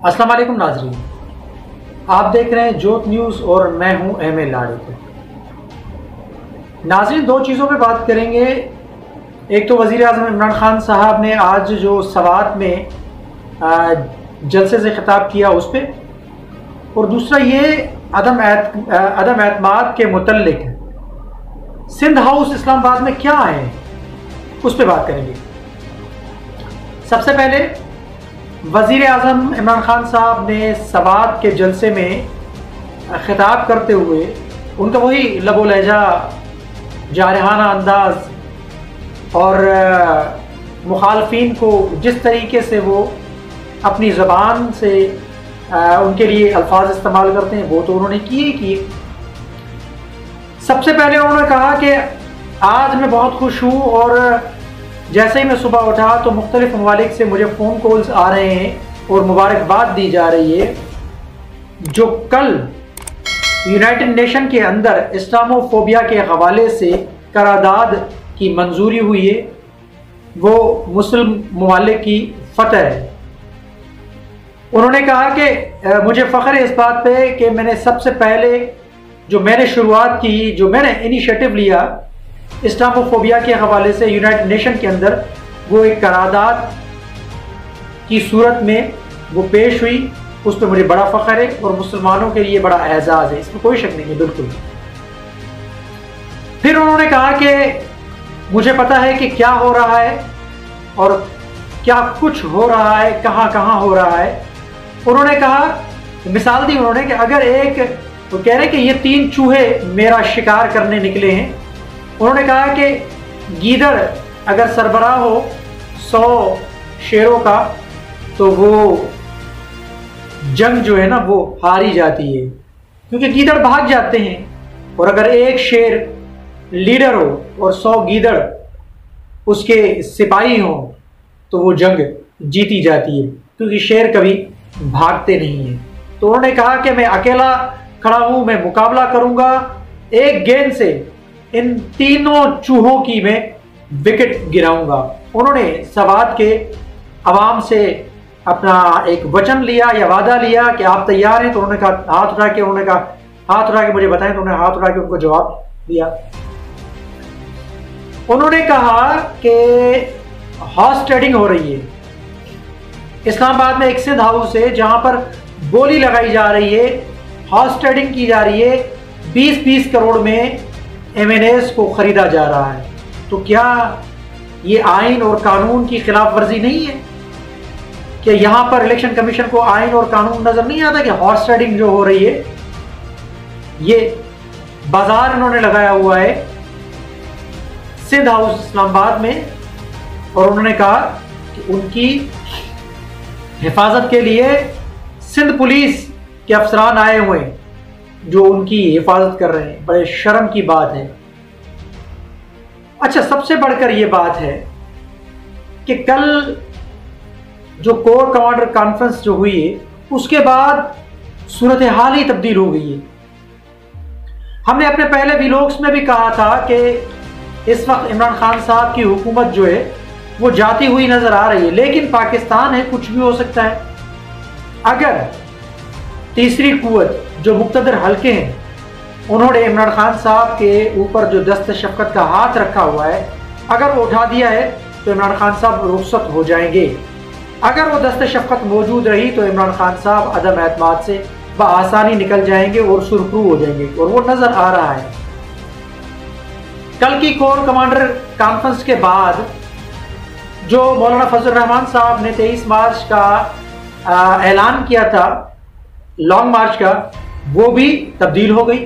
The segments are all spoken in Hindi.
अस्सलाम वालेकुम नाजरीन, आप देख रहे हैं जोत न्यूज़ और मैं हूं एम.ए. लाड़े। नाजरीन, दो चीज़ों पे बात करेंगे। एक तो वज़ीर आज़म इमरान खान साहब ने आज जो सवात में जलसे से खिताब किया उस पर, और दूसरा ये अदम एतमाद के मुतल्लिक सिंध हाउस इस्लामाबाद में क्या है उस पर बात करेंगे। सबसे पहले वज़ीर आज़म इमरान खान साहब ने सवात के जलसे में खिताब करते हुए उनका वही लबो लहजा, जारहाना अंदाज और मुखालफीन को जिस तरीके से वो अपनी ज़बान से उनके लिए अल्फाज इस्तेमाल करते हैं वो तो उन्होंने किए। सबसे पहले उन्होंने कहा कि आज मैं बहुत खुश हूँ और जैसे ही मैं सुबह उठा तो मुख्तलिफ ममालिक से मुझे फ़ोन कॉल्स आ रहे हैं और मुबारकबाद दी जा रही है। जो कल यूनाइटेड नेशन के अंदर इस्लामोफोबिया के हवाले से करारदाद की मंजूरी हुई है वो मुस्लिम ममालिक की फतह है। उन्होंने कहा कि मुझे फ़ख्र है इस बात पे कि मैंने सबसे पहले जो मैंने शुरुआत की, जो मैंने इनिशिएटिव लिया इस्लामोफोबिया के हवाले से यूनाइटेड नेशन के अंदर, वो एक करारदाद की सूरत में वो पेश हुई। उस पर मुझे बड़ा फ़ख्र है और मुसलमानों के लिए बड़ा एजाज़ है, इसमें कोई शक नहीं है बिल्कुल। फिर उन्होंने कहा कि मुझे पता है कि क्या हो रहा है और क्या कुछ हो रहा है, कहाँ कहाँ हो रहा है। उन्होंने कहा, मिसाल दी उन्होंने कि अगर वो कह रहे कि ये 3 चूहे मेरा शिकार करने निकले हैं। उन्होंने कहा कि गीदड़ अगर सरबराह हो 100 शेरों का तो वो जंग जो है ना वो हारी जाती है, क्योंकि गीदड़ भाग जाते हैं। और अगर एक शेर लीडर हो और 100 गीदड़ उसके सिपाही हो तो वो जंग जीती जाती है, क्योंकि शेर कभी भागते नहीं हैं। तो उन्होंने कहा कि मैं अकेला खड़ा हूं, मैं मुकाबला करूंगा, एक गेंद से इन 3 चूहों की मैं विकेट गिराऊंगा। उन्होंने सवात के अवाम से अपना एक वचन लिया या वादा लिया कि आप तैयार हैं, तो उन्होंने कहा हाथ उठा के, उन्होंने कहा हाथ उठा के मुझे बताएं, तो उन्होंने हाथ उठा के उनको जवाब दिया। उन्होंने कहा कि हॉर्स ट्रेडिंग हो रही है इस्लामाबाद में, एक सिंध हाउस है जहां पर बोली लगाई जा रही है, हॉर्स ट्रेडिंग की जा रही है, 20-20 करोड़ में एमएनएस को खरीदा जा रहा है। तो क्या ये आइन और कानून की खिलाफ वर्जी नहीं है? क्या यहाँ पर इलेक्शन कमीशन को आइन और कानून नजर नहीं आता कि हॉर्स ट्रेडिंग जो हो रही है, ये बाजार इन्होंने लगाया हुआ है सिंध हाउस इस्लामाबाद में। और उन्होंने कहा कि उनकी हिफाजत के लिए सिंध पुलिस के अफसरान आए हुए हैं जो उनकी हिफाजत कर रहे हैं। बड़े शर्म की बात है। अच्छा, सबसे बढ़कर यह बात है कि कल जो कोर कमांडर कॉन्फ्रेंस जो हुई है उसके बाद सूरत हाल ही तब्दील हो गई है। हमने अपने पहले व्लॉग्स में भी कहा था कि इस वक्त इमरान खान साहब की हुकूमत जो है वो जाती हुई नजर आ रही है, लेकिन पाकिस्तान है, कुछ भी हो सकता है। अगर तीसरी कुव्वत जो मुक़्तदर हल्के हैं उन्होंने इमरान खान साहब के ऊपर जो दस्त शफ़क़त का हाथ रखा हुआ है, अगर वो उठा दिया है तो इमरान खान साहब रुखसत हो जाएंगे। अगर वो दस्त शफ़क़त मौजूद रही तो इमरान खान साहब अदम एतमाद से बआसानी निकल जाएंगे और सुरखरू हो जाएंगे, और वो नज़र आ रहा है। कल की कोर कमांडर कॉन्फ्रेंस के बाद जो मौलाना फजल रहमान साहब ने 23 मार्च का ऐलान किया था लॉन्ग मार्च का, वो भी तब्दील हो गई।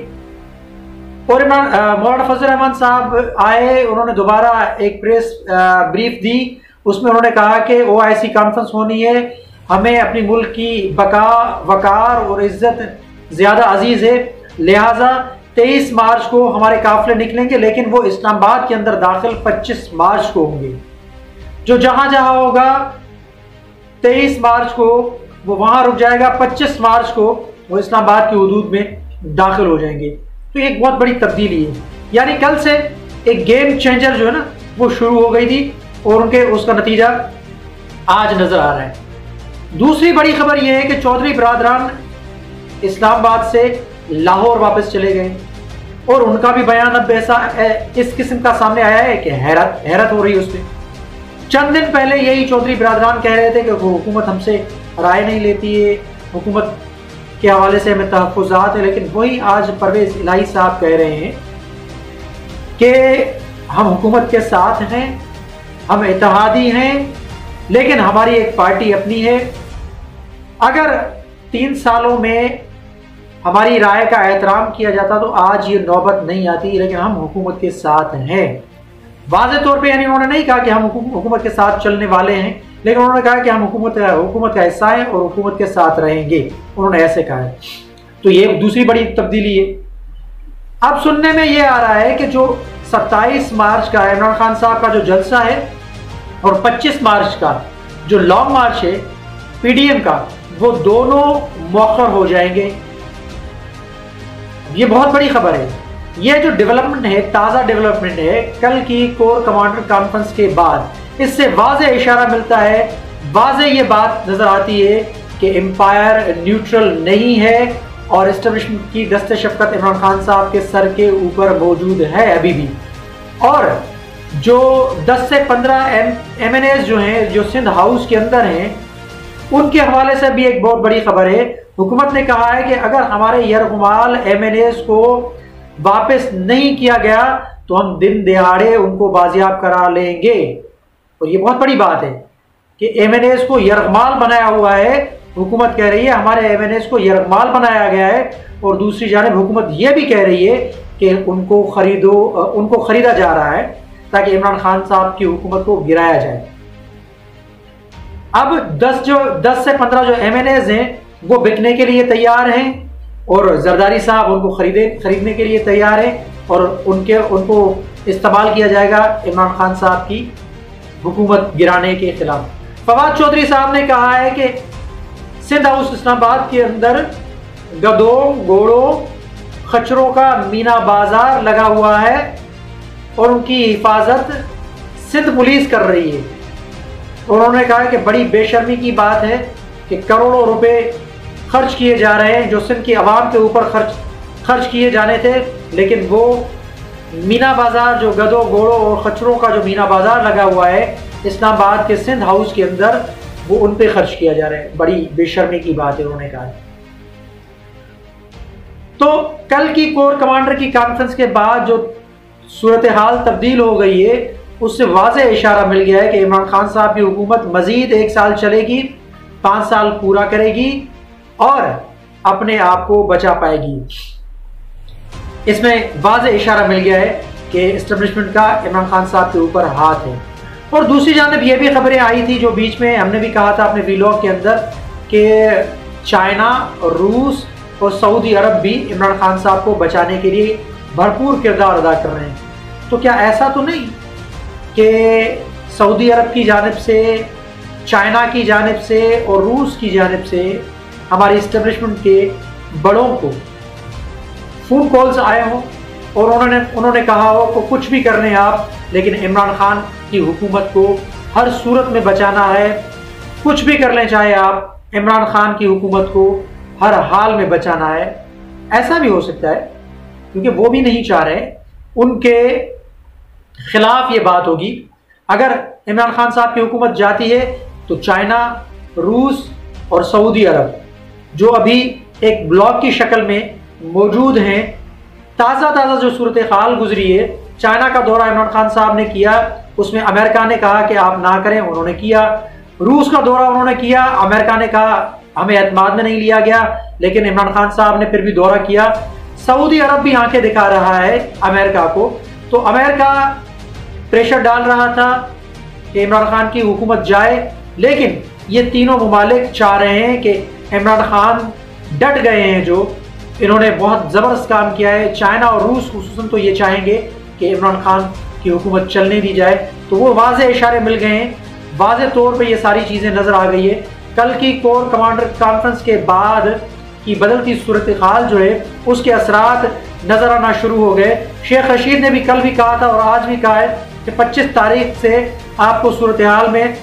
और मौलाना फजल रहमान साहब आए, उन्होंने दोबारा एक प्रेस ब्रीफ दी। उसमें उन्होंने कहा कि OIC कॉन्फ्रेंस होनी है, हमें अपनी मुल्क की बका, वकार और इज्जत ज़्यादा अजीज़ है, लिहाजा 23 मार्च को हमारे काफिले निकलेंगे, लेकिन वो इस्लामाबाद के अंदर दाखिल 25 मार्च को होंगे। जो जहां जहां होगा 23 मार्च को वो वहां रुक जाएगा, 25 मार्च को वो इस्लामाबाद की हुदूद में दाखिल हो जाएंगे। तो एक बहुत बड़ी तब्दीली है, यानी कल से एक गेम चेंजर जो है ना वो शुरू हो गई थी और उसका नतीजा आज नजर आ रहा है। दूसरी बड़ी खबर यह है कि चौधरी बरादरान इस्लामाबाद से लाहौर वापस चले गए और उनका भी बयान अब ऐसा इस किस्म का सामने आया है कि हैरत हो रही है उसमें। चंद दिन पहले यही चौधरी बरादरान कह रहे थे कि हुकूमत हमसे राय नहीं लेती है, हुकूमत के हवाले से हमें तहफ़्फ़ुज़ात है, लेकिन वही आज परवेज़ इलाही साहब कह रहे हैं कि हम हुकूमत के साथ हैं, हम इत्तेहादी हैं, लेकिन हमारी एक पार्टी अपनी है। अगर 3 सालों में हमारी राय का एहतराम किया जाता तो आज ये नौबत नहीं आती, लेकिन हम हुकूमत के साथ हैं। वाज़े तौर पे यानी उन्होंने नहीं कहा कि हम हुकूमत के साथ चलने वाले हैं, लेकिन उन्होंने कहा कि हम हुकूमत का हिस्सा हैं और हुकूमत के साथ रहेंगे, उन्होंने ऐसे कहा है। तो ये दूसरी बड़ी तब्दीली है। अब सुनने में ये आ रहा है कि जो 27 मार्च का इमरान खान साहब का जो जलसा है और 25 मार्च का जो लॉन्ग मार्च है पीडीएम का, वो दोनों मौखर हो जाएंगे। ये बहुत बड़ी खबर है। ये जो डेवलपमेंट है, ताज़ा डेवलपमेंट है, कल की कोर कमांडर कॉन्फ्रेंस के बाद इससे वाज़े इशारा मिलता है, वाज़े ये बात नजर आती है कि एम्पायर न्यूट्रल नहीं है और एस्टेब्लिशमेंट की दस्ते शफकत इमरान खान साहब के सर के ऊपर मौजूद है अभी भी। और जो 10 से 15 MNAs जो हैं, जो सिंध हाउस के अंदर हैं, उनके हवाले से भी एक बहुत बड़ी खबर है। हुकूमत ने कहा है कि अगर हमारे यरगुमाल MNAs को वापस नहीं किया गया तो हम दिन दिहाड़े उनको बाजियाब करा लेंगे। और ये बहुत बड़ी बात है कि MNAs को यरगमाल बनाया हुआ है। हुकूमत कह रही है हमारे MNAs को यरगमाल बनाया गया है, और दूसरी जानिब हुकूमत ये भी कह रही है कि उनको खरीदा जा रहा है ताकि इमरान खान साहब की हुकूमत को गिराया जाए। अब 10 से 15 जो MNAs हैं वो बिकने के लिए तैयार हैं और जरदारी साहब उनको खरीदने के लिए तैयार हैं, और उनको इस्तेमाल किया जाएगा इमरान खान साहब की हुकूमत गिराने के खिलाफ। फवाद चौधरी साहब ने कहा है कि सिंध हाउस इस्लामाबाद के अंदर गधों, घोड़ों, खच्चरों का मीना बाजार लगा हुआ है और उनकी हिफाजत सिंध पुलिस कर रही है। उन्होंने कहा कि बड़ी बेशर्मी की बात है कि करोड़ों रुपए खर्च किए जा रहे हैं जो सिंध की आवाम के ऊपर खर्च किए जाने थे, लेकिन वो मीना बाजार जो गधों, घोड़ों और खच्चरों का जो मीना बाजार लगा हुआ है इस्लामाबाद के सिंध हाउस के अंदर, वो उन पे खर्च किया जा रहा है। बड़ी बेशर्मी की बात है, उन्होंने कहा। तो कल की कोर कमांडर की कॉन्फ्रेंस के बाद जो सूरत हाल तब्दील हो गई है, उससे वाज़े इशारा मिल गया है कि इमरान खान साहब की हुकूमत मजीद 1 साल चलेगी, 5 साल पूरा करेगी और अपने आप को बचा पाएगी। इसमें वाज़े इशारा मिल गया है कि एस्टेब्लिशमेंट का इमरान खान साहब के ऊपर हाथ है। और दूसरी जानिब ये भी खबरें आई थी जो बीच में हमने भी कहा था अपने वीलॉग के अंदर कि चाइना, रूस और सऊदी अरब भी इमरान खान साहब को बचाने के लिए भरपूर किरदार अदा कर रहे हैं। तो क्या ऐसा तो नहीं कि सऊदी अरब की जानिब से, चाइना की जानिब से और रूस की जानिब से हमारी इस्टेब्लिशमेंट के बड़ों को फ़ोन कॉल्स आए हों और उन्होंने कहा हो कि कुछ भी कर लें आप, लेकिन इमरान खान की हुकूमत को हर सूरत में बचाना है, कुछ भी कर लें चाहे आप, इमरान खान की हुकूमत को हर हाल में बचाना है। ऐसा भी हो सकता है क्योंकि वो भी नहीं चाह रहे, उनके खिलाफ ये बात होगी। अगर इमरान खान साहब की हुकूमत जाती है तो चाइना, रूस और सऊदी अरब जो अभी एक ब्लॉक की शक्ल में मौजूद हैं, ताज़ा जो सूरत हाल गुजरी है, चाइना का दौरा इमरान खान साहब ने किया, उसमें अमेरिका ने कहा कि आप ना करें, उन्होंने किया। रूस का दौरा उन्होंने किया, अमेरिका ने कहा हमें एतमाद में नहीं लिया गया, लेकिन इमरान खान साहब ने फिर भी दौरा किया। सऊदी अरब भी आंखें दिखा रहा है अमेरिका को, तो अमेरिका प्रेशर डाल रहा था कि इमरान खान की हुकूमत जाए, लेकिन ये तीनों ममालिक चाह रहे हैं कि इमरान खान डट गए हैं, जो इन्होंने बहुत ज़बरदस्त काम किया है। चाइना और रूस खुसूसन तो ये चाहेंगे कि इमरान खान की हुकूमत चलने दी जाए, तो वो वाज़े इशारे मिल गए हैं, वाज़े तौर पे ये सारी चीज़ें नज़र आ गई है। कल की कोर कमांडर कॉन्फ्रेंस के बाद की बदलती सूरत हाल जो है उसके असरात नज़र आना शुरू हो गए। शेख रशीद ने भी कल भी कहा था और आज भी कहा है कि 25 तारीख से आपको सूरत हाल में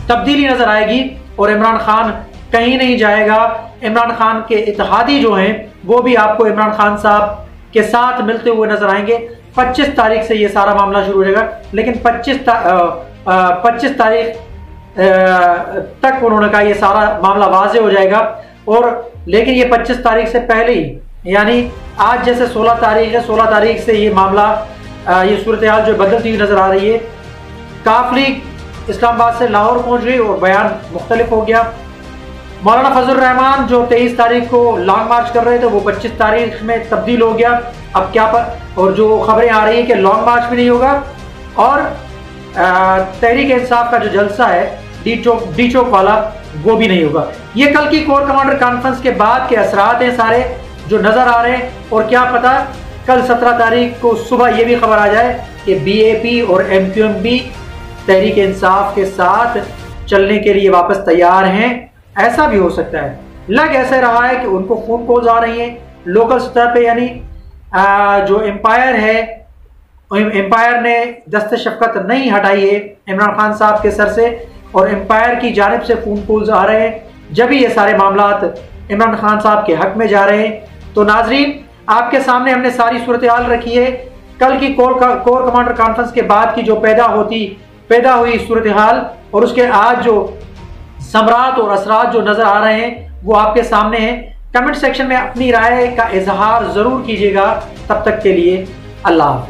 तब्दीली नज़र आएगी और इमरान खान कहीं नहीं जाएगा। इमरान खान के इत्तेहादी जो हैं वो भी आपको इमरान खान साहब के साथ मिलते हुए नजर आएंगे। 25 तारीख से ये सारा मामला शुरू हो जाएगा, लेकिन 25 तारीख तक उन्होंने कहा ये सारा मामला वाज़े हो जाएगा। और लेकिन ये 25 तारीख से पहले ही, यानी आज जैसे 16 तारीख है, 16 तारीख से ये मामला, ये सूरत हाल जो बदलती हुई नजर आ रही है। काफली इस्लामाबाद से लाहौर पहुंच गई और बयान मुख्तलिफ हो गया। मौलाना फजल रहमान जो 23 तारीख को लॉन्ग मार्च कर रहे थे वो 25 तारीख में तब्दील हो गया। अब क्या और जो खबरें आ रही है कि लॉन्ग मार्च भी नहीं होगा और तहरीक इंसाफ का जो जलसा है डी चौक वाला वो भी नहीं होगा। ये कल की कोर कमांडर कॉन्फ्रेंस के बाद के असरात हैं सारे जो नजर आ रहे हैं। और क्या पता कल 17 तारीख को सुबह ये भी खबर आ जाए कि BAP और MQM भी तहरीक इंसाफ के साथ चलने के लिए वापस तैयार हैं। ऐसा भी हो सकता है। लग ऐसे रहा है कि उनको फोन कॉल्स आ रही हैं लोकल सतह पे, यानी जो एम्पायर है, एम्पायर ने दस्ते शफकत नहीं हटाई है इमरान खान साहब के सर से और एम्पायर की जानिब से फोन कॉल्स आ रहे हैं, जब भी ये सारे मामलात इमरान खान साहब के हक में जा रहे हैं। तो नाजरीन, आपके सामने हमने सारी सूरत हाल रखी है। कल की कोर कमांडर कॉन्फ्रेंस के बाद की जो पैदा हुई सूरत हाल और उसके आज जो समरात और असरात जो नजर आ रहे हैं वो आपके सामने हैं। कमेंट सेक्शन में अपनी राय का इजहार जरूर कीजिएगा। तब तक के लिए अल्लाह।